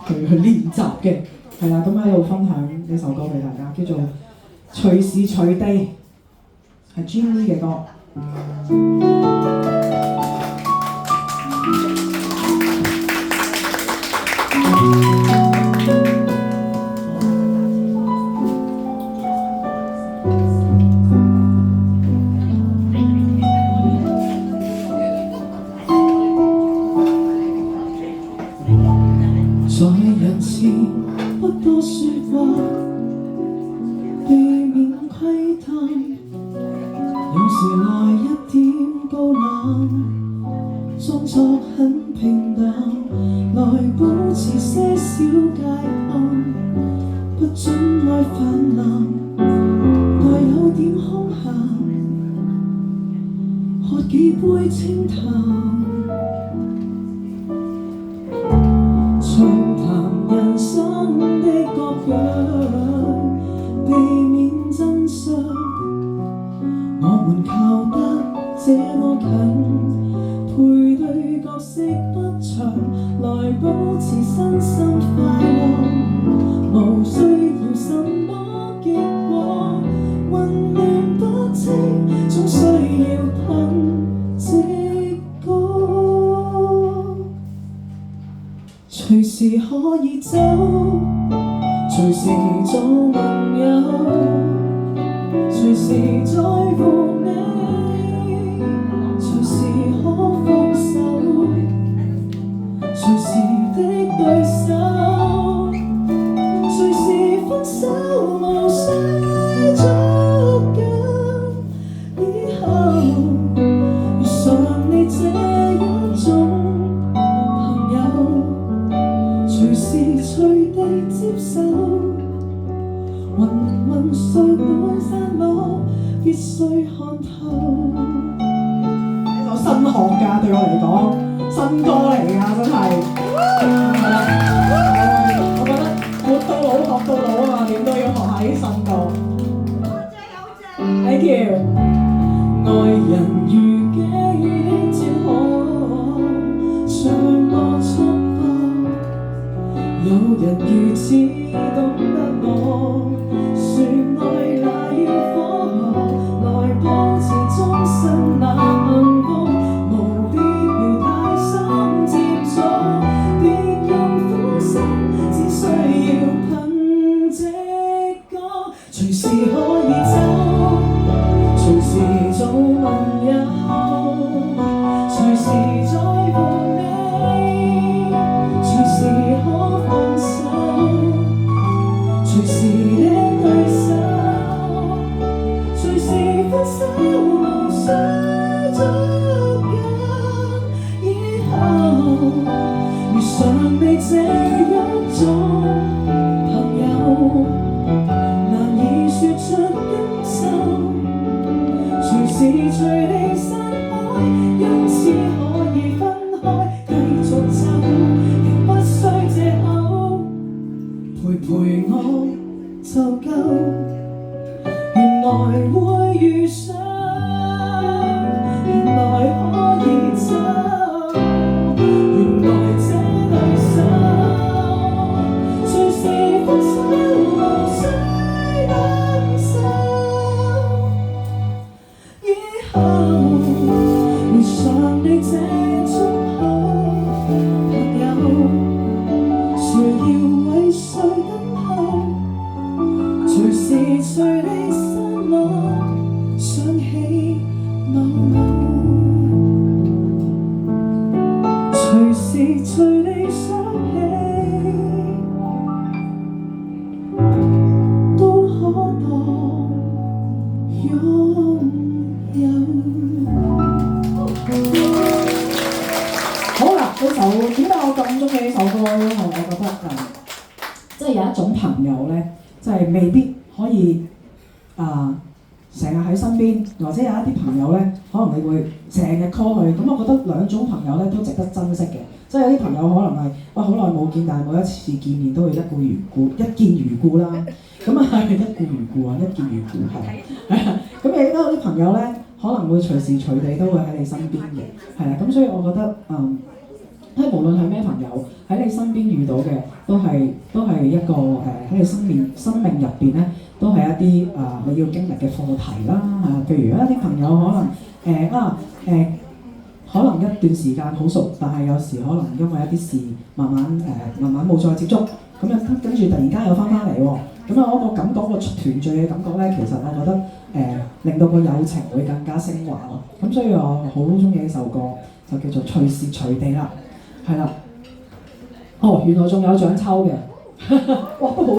去練習嘅，係啦，咁喺度分享呢首歌俾大家，叫做隨時隨地，係 Jenny 嘅歌。在人前不多說話，避免窺探，有時來一點高冷，裝作很平淡，來保持些小界限，不准愛泛濫，待有點空閒，喝幾杯清淡。暢談人生的各樣，避免真相。我們靠得這麼近，配對角色不詳，來保持身心快樂，無需要什麼結果。混亂不清，總需要憑直覺。隨時可以走，隨時做朋友，隨時在乎你，隨時可放手，隨時的對手，隨時分手，無需捉緊。以後遇上你這一種朋友，隨時隨地接受，芸芸誰會散落，必須看透。呢首新學㗎，對我嚟講，新歌嚟㗎，真係。係啦，我覺得活到老學到老啊嘛，點都要學下啲新歌。Thank you。愛人如己的可像我出有人如此懂得我，說愛那要火候，來保持終身那幸福，無必要太深接觸，別用苦心，只需要憑直覺，隨時可以走，隨時做朋友，隨時在乎你，隨時可放手，隨時的對手，隨時分手，無需捉緊。以後遇上你這一種朋友，難以說出感受，隨時隨地散開，因此可以分開，繼續走，亦不需藉口，陪我就夠。原來會遇上，原來可以走，原來這對手，隨時分手，無需等候。以後遇上你這種好朋友，誰要為誰等候？隨時隨地散落，想起某某，隨時隨地想起，都可當擁有。好啦，呢首點解我咁中意呢首歌？因為我覺得即係有一種朋友咧，即係未必可以成日喺身邊，或者有一啲朋友咧，可能你會成日 call 佢。咁我覺得兩種朋友咧都值得珍惜嘅。即係有啲朋友可能係好耐冇見，但係每一次見面都會一見如故啦。咁啊係一見如故啊，一見如故係啊。咁亦都有啲朋友咧，可能會隨時隨地都會喺你身邊嘅，係啊。咁所以我覺得即係無論係咩朋友喺你身邊遇到嘅，都係一個喺你生命入邊咧，都係一啲你要經歷嘅課題啦譬如一啲朋友可能可能一段時間好熟，但係有時可能因為一啲事慢慢冇再接觸，咁樣跟住突然間又翻嚟喎，咁啊嗰個感覺個團聚嘅感覺咧，其實我覺得令到個友情會更加升華咯。咁所以我好中意呢首歌，就叫做隨時隨地啦，係啦。哦，原來仲有獎抽嘅，哇都好〜